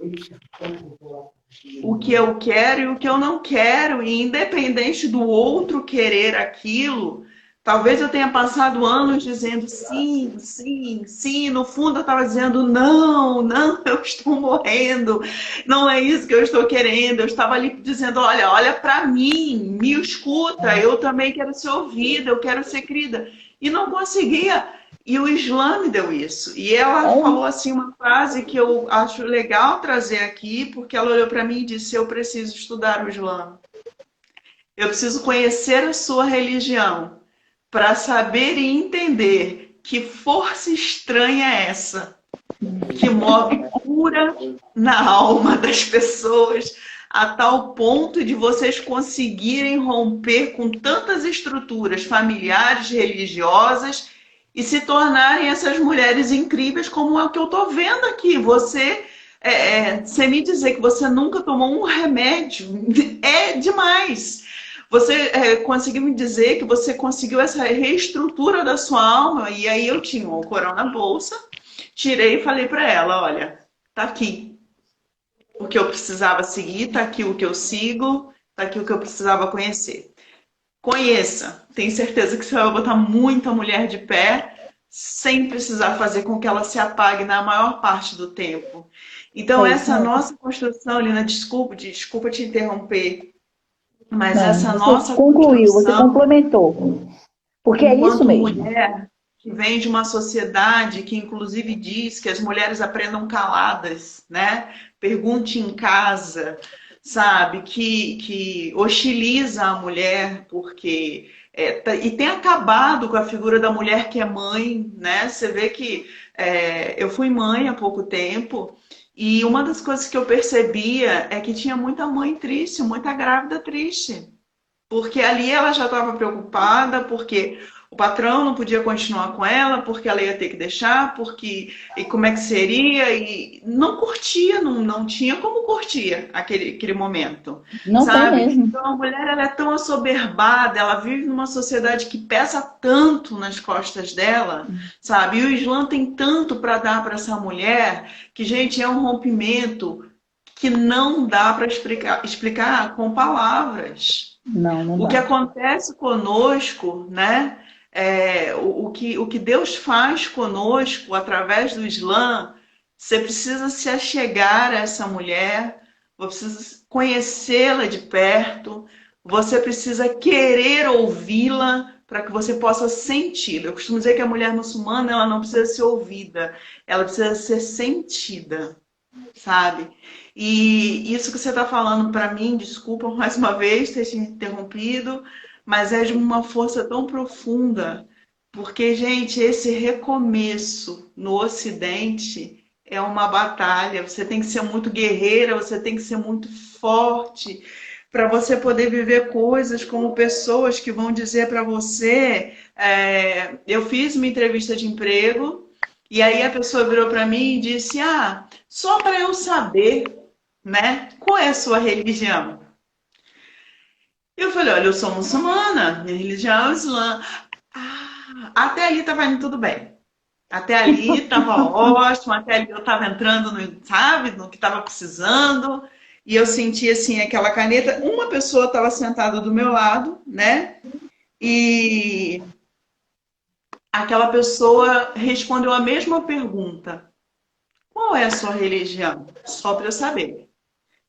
Speaker 1: o que eu quero e o que eu não quero, e independente do outro querer aquilo, talvez eu tenha passado anos dizendo sim, sim, sim, no fundo eu estava dizendo não, não, eu estou morrendo, não é isso que eu estou querendo, eu estava ali dizendo, olha, olha para mim, me escuta, eu também quero ser ouvida, eu quero ser querida, e não conseguia. E o Islã me deu isso. E ela
Speaker 2: Oh,
Speaker 1: falou assim uma frase que eu acho legal trazer aqui, porque ela olhou para mim e disse: eu preciso estudar o Islã. Eu preciso conhecer a sua religião para saber e entender que força estranha é essa que move cura na alma das pessoas a tal ponto de vocês conseguirem romper com tantas estruturas familiares, religiosas e se tornarem essas mulheres incríveis como é o que eu estou vendo aqui. Você me dizer que você nunca tomou um remédio é demais. Você conseguiu me dizer que você conseguiu essa reestrutura da sua alma, e aí eu tinha o Corão na bolsa, tirei e falei para ela, olha, tá aqui o que eu precisava seguir, tá aqui o que eu sigo, tá aqui o que eu precisava conhecer. Conheça, tenho certeza que você vai botar muita mulher de pé sem precisar fazer com que ela se apague na maior parte do tempo. Então,
Speaker 2: é isso
Speaker 1: essa
Speaker 2: mesmo.
Speaker 1: nossa construção, Lina, desculpa te interromper, mas
Speaker 2: Não,
Speaker 1: essa
Speaker 2: você
Speaker 1: nossa
Speaker 2: concluiu, você
Speaker 1: construção
Speaker 2: complementou. Porque é isso
Speaker 1: enquanto
Speaker 2: mesmo.
Speaker 1: mulher, que vem de uma sociedade que inclusive diz que as mulheres aprendam caladas, né? Pergunte em casa, sabe? Que hostiliza a mulher porque e tem acabado com a figura da mulher que é mãe, né? Você vê que eu fui mãe há pouco tempo e uma das coisas que eu percebia é que tinha muita mãe triste, muita grávida triste. Porque ali ela já estava preocupada, porque o patrão não podia continuar com ela, porque ela ia ter que deixar, porque e como é que seria, e não curtia, não tinha como curtir aquele momento,
Speaker 2: Não tem
Speaker 1: sabe?
Speaker 2: mesmo.
Speaker 1: Então a mulher ela é tão assoberbada, ela vive numa sociedade que pesa tanto nas costas dela, sabe? E o Islã tem tanto para dar para essa mulher que, gente, é um rompimento que não dá para explicar com palavras.
Speaker 2: Não, não
Speaker 1: O que
Speaker 2: dá.
Speaker 1: acontece conosco, né? O que Deus faz conosco através do Islã, você precisa se achegar a essa mulher, você precisa conhecê-la de perto, você precisa querer ouvi-la para que você possa senti-la. Eu costumo dizer que a mulher muçulmana ela não precisa ser ouvida, ela precisa ser sentida, sabe? E isso que você está falando para mim, desculpa mais uma vez ter te interrompido, mas é de uma força tão profunda, porque, gente, esse recomeço no Ocidente é uma batalha. Você tem que ser muito guerreira, você tem que ser muito forte para você poder viver coisas como pessoas que vão dizer para você. Eu fiz uma entrevista de emprego e aí a pessoa virou para mim e disse: Ah, só para eu saber, né? Qual é a sua religião? Eu falei, olha, eu sou muçulmana, minha religião é o Islã. Ah, até ali estava indo tudo bem. Até ali estava ótimo, até ali eu estava entrando no, sabe, no que estava precisando. E eu senti assim aquela caneta. Uma pessoa estava sentada do meu lado, né? E aquela pessoa respondeu a mesma pergunta. Qual é a sua religião? Só para eu saber.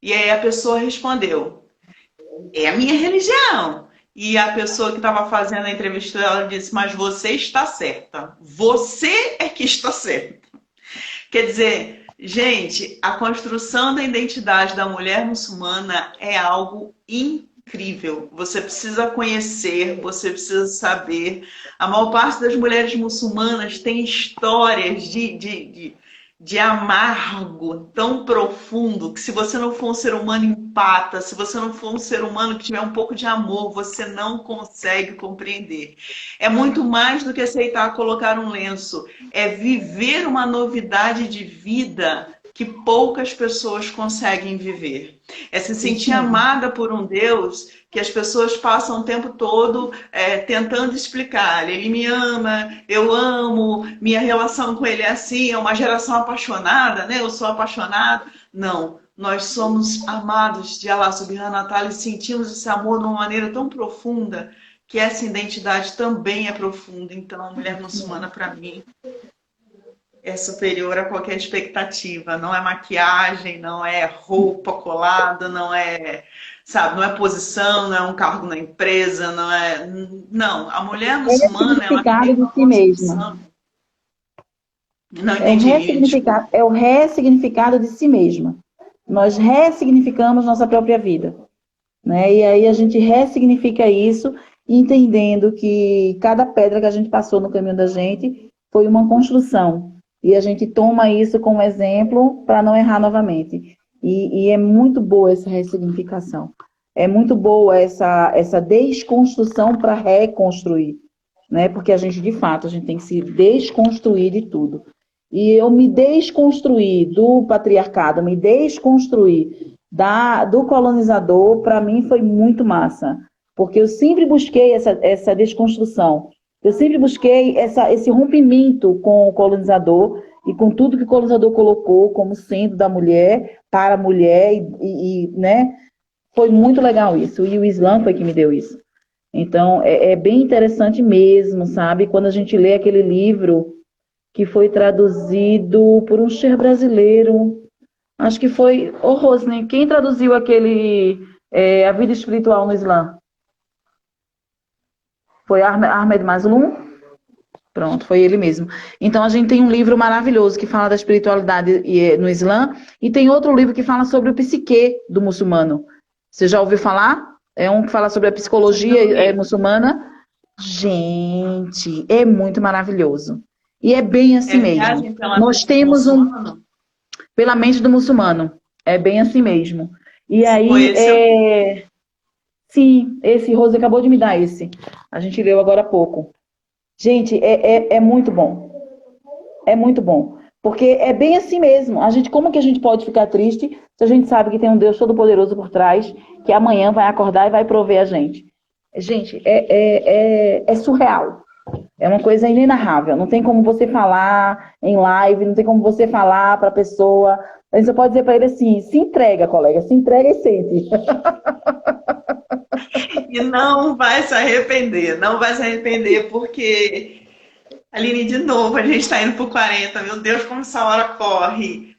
Speaker 1: E aí a pessoa respondeu: é a minha religião. E a pessoa que estava fazendo a entrevista, ela disse, mas você está certa. Você é que está certa. Quer dizer, gente, a construção da identidade da mulher muçulmana é algo incrível. Você precisa conhecer, você precisa saber. A maior parte das mulheres muçulmanas tem histórias de amargo tão profundo que se você não for um ser humano empata, se você não for um ser humano que tiver um pouco de amor, você não consegue compreender. É muito mais do que aceitar colocar um lenço, é viver uma novidade de vida que poucas pessoas conseguem viver. É se
Speaker 2: Isso
Speaker 1: sentir
Speaker 2: mesmo.
Speaker 1: amada por um Deus que as pessoas passam o tempo todo tentando explicar. Ele me ama, eu amo, minha relação com ele é assim, é uma geração apaixonada, né? Eu sou apaixonado. Não. nós somos amados de Allah Subhanahu wa Ta'ala e sentimos esse amor de uma maneira tão profunda que essa identidade também é profunda. Então, a mulher muçulmana, para mim, é superior a qualquer expectativa. Não é maquiagem, não é roupa colada, não é, sabe, não é posição, não é um cargo na empresa, não é. Não, a mulher
Speaker 2: É o
Speaker 1: muçulmana, ela
Speaker 2: ressignificado
Speaker 1: tem
Speaker 2: de
Speaker 1: uma
Speaker 2: si mesma.
Speaker 1: construção. Não entendi, desculpa.
Speaker 2: É o ressignificado de si mesma. Nós ressignificamos nossa própria vida, né? E aí a gente ressignifica isso, entendendo que cada pedra que a gente passou no caminho da gente foi uma construção. E a gente toma isso como exemplo para não errar novamente. E é muito boa essa ressignificação. É muito boa essa desconstrução para reconstruir, né? Porque a gente, de fato, a gente tem que se desconstruir de tudo. E eu me desconstruí do patriarcado, me desconstruí do colonizador, para mim foi muito massa. Porque eu sempre busquei essa desconstrução. Eu sempre busquei esse rompimento com o colonizador e com tudo que o colonizador colocou como sendo da mulher, para a mulher, né? Foi muito legal isso. E o Islã foi que me deu isso. Então, é bem interessante mesmo, sabe? Quando a gente lê aquele livro que foi traduzido por um ser brasileiro. Acho que foi o Rosne. Quem traduziu aquele A Vida Espiritual no Islã? Foi Ahmed Maslum? Pronto, foi ele mesmo. Então, a gente tem um livro maravilhoso que fala da espiritualidade no Islã e tem outro livro que fala sobre o psique do muçulmano. Você já ouviu falar? É um que fala sobre a psicologia muçulmana. Gente, é muito maravilhoso. E é bem assim mesmo. Nós temos pela mente do muçulmano. É bem assim mesmo. E aí, sim, esse Rose acabou de me dar esse. A gente leu agora há pouco. Gente, é muito bom. É muito bom. Porque é bem assim mesmo. Como que a gente pode ficar triste se a gente sabe que tem um Deus Todo-Poderoso por trás, que amanhã vai acordar e vai prover a gente? Gente, é surreal. É uma coisa inenarrável. Não tem como você falar em live, não tem como você falar para a pessoa. Aí você pode dizer para ele assim: se entrega, colega, se entrega e sente.
Speaker 1: E não vai se arrepender, não vai se arrepender, porque, Aline, de novo, a gente está indo por 40. Meu Deus, como essa hora corre.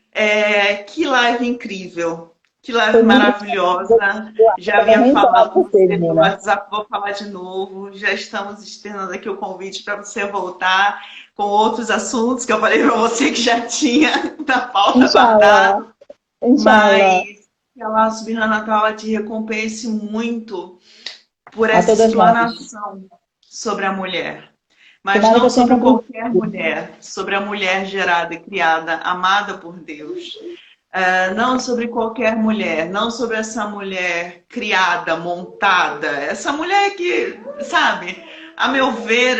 Speaker 1: Que live incrível. Que live maravilhosa. Já havia falado com você pelo WhatsApp, vou falar de novo. Já estamos externando aqui o convite para você voltar com outros assuntos que eu falei para você que já tinha na pauta guardada. Mas que Allah Subhanahu wa Ta'ala te recompense muito por essa explanação sobre a mulher. Mas não sobre qualquer mulher, sobre a mulher gerada e criada, amada por Deus. Não sobre qualquer mulher, não sobre essa mulher criada, montada, essa mulher que, sabe, a meu ver,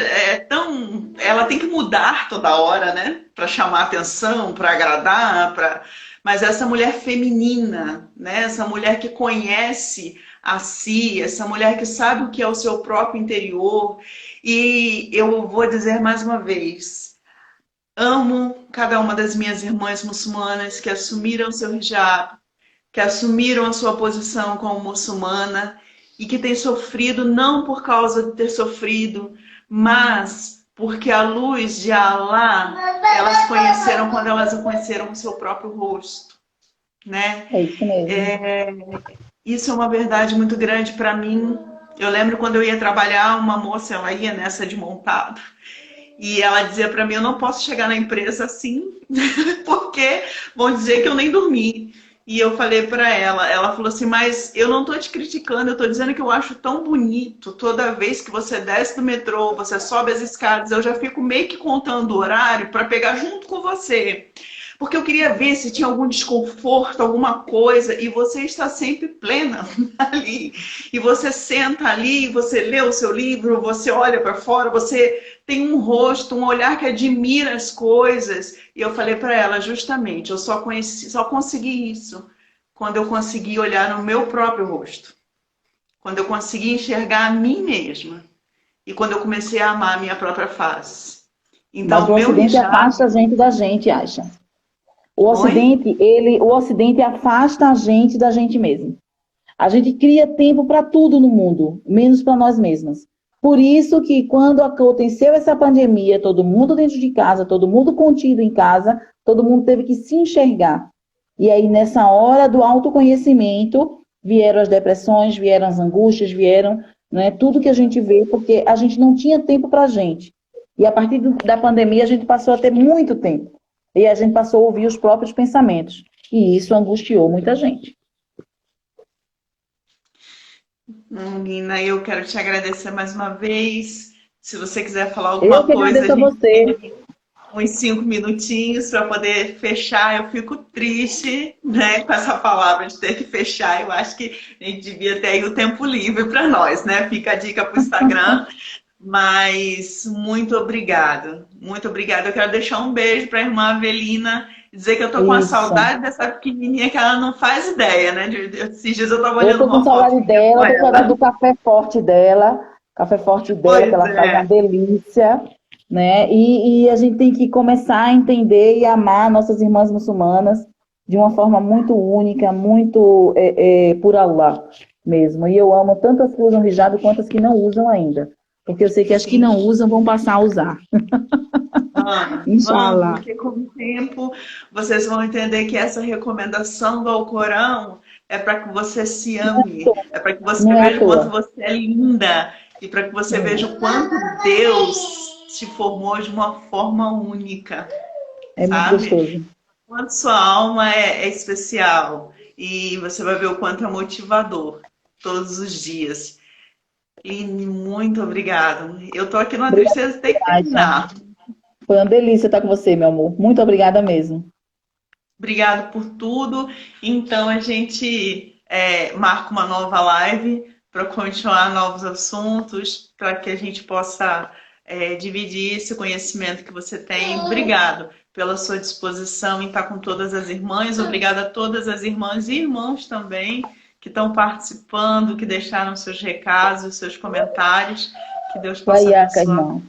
Speaker 1: ela tem que mudar toda hora, né? Para chamar atenção, para agradar, mas essa mulher feminina, né? Essa mulher que conhece a si, essa mulher que sabe o que é o seu próprio interior. E eu vou dizer mais uma vez, amo cada uma das minhas irmãs muçulmanas que assumiram seu hijab, que assumiram a sua posição como muçulmana e que têm sofrido não por causa de ter sofrido, mas porque a luz de Allah elas conheceram quando elas conheceram o seu próprio rosto, né?
Speaker 2: É isso mesmo.
Speaker 1: Isso é uma verdade muito grande para mim. Eu lembro quando eu ia trabalhar, uma moça, ela ia nessa de montado. E ela dizia para mim, eu não posso chegar na empresa assim, porque vão dizer que eu nem dormi. E eu falei para ela falou assim, mas eu não tô te criticando, eu tô dizendo que eu acho tão bonito. Toda vez que você desce do metrô, você sobe as escadas, eu já fico meio que contando o horário para pegar junto com você. Porque eu queria ver se tinha algum desconforto, alguma coisa, e você está sempre plena ali. E você senta ali, você lê o seu livro, você olha para fora, você tem um rosto, um olhar que admira as coisas. E eu falei para ela, justamente, eu só consegui isso quando eu consegui olhar no meu próprio rosto. Quando eu consegui enxergar a mim mesma. E quando eu comecei a amar a minha própria face. Então,
Speaker 2: mas o Ocidente afasta a gente da gente, acha?
Speaker 1: Oi?
Speaker 2: O Ocidente afasta a gente da gente mesmo. A gente cria tempo para tudo no mundo, menos para nós mesmas. Por isso que quando aconteceu essa pandemia, todo mundo dentro de casa, todo mundo contido em casa, todo mundo teve que se enxergar. E aí, nessa hora do autoconhecimento, vieram as depressões, vieram as angústias, vieram, né, tudo que a gente vê, porque a gente não tinha tempo para a gente. E a partir da pandemia, a gente passou a ter muito tempo. E a gente passou a ouvir os próprios pensamentos. E isso angustiou muita gente.
Speaker 1: Nina, eu quero te agradecer mais uma vez. Se você quiser falar
Speaker 2: Eu
Speaker 1: alguma
Speaker 2: que
Speaker 1: coisa, a
Speaker 2: agradeço a
Speaker 1: gente
Speaker 2: você.
Speaker 1: tem uns 5 minutinhos para poder fechar. Eu fico triste, né, com essa palavra de ter que fechar. Eu acho que a gente devia ter aí o tempo livre para nós, né? Fica a dica para o Instagram. Mas muito obrigado, muito obrigada. Eu quero deixar um beijo para a irmã Avelina, dizer que eu tô com a
Speaker 2: Isso.
Speaker 1: saudade dessa pequenininha que ela não faz ideia, né? Esses dias eu estava
Speaker 2: Eu
Speaker 1: olhando
Speaker 2: tô com
Speaker 1: uma foto
Speaker 2: saudade
Speaker 1: minha com
Speaker 2: dela, tô com saudade do
Speaker 1: ela.
Speaker 2: café forte dela, que
Speaker 1: Pois
Speaker 2: ela faz uma
Speaker 1: é,
Speaker 2: delícia, né? E a gente tem que começar a entender e amar nossas irmãs muçulmanas de uma forma muito única, muito por Allah mesmo. E eu amo tanto as que usam hijab quanto as que não usam ainda. Porque eu sei que as que
Speaker 1: sim.
Speaker 2: não usam vão passar a usar.
Speaker 1: Vamos,
Speaker 2: Inshallah.
Speaker 1: porque com o tempo vocês vão entender que essa recomendação do Alcorão é para que você se ame, é para que você
Speaker 2: Não é à
Speaker 1: veja o quanto
Speaker 2: toa.
Speaker 1: você é linda e para que você veja o quanto Deus te formou de uma forma única,
Speaker 2: É muito
Speaker 1: sabe?
Speaker 2: gostoso.
Speaker 1: Quanto sua alma é especial e você vai ver o quanto é motivador todos os dias. E muito obrigado. Eu tô aqui numa
Speaker 2: Obrigada,
Speaker 1: tristeza, tem que
Speaker 2: Aisha.
Speaker 1: terminar.
Speaker 2: Foi uma delícia estar com você, meu amor. Muito obrigada mesmo.
Speaker 1: Obrigado por tudo. Então a gente marca uma nova live para continuar novos assuntos, para que a gente possa dividir esse conhecimento que você tem. Obrigado pela sua disposição em estar com todas as irmãs. Obrigada a todas as irmãs e irmãos também que estão participando, que deixaram seus recados, seus comentários. Que Deus possa
Speaker 2: Vaiaca,
Speaker 1: abençoar
Speaker 2: irmão.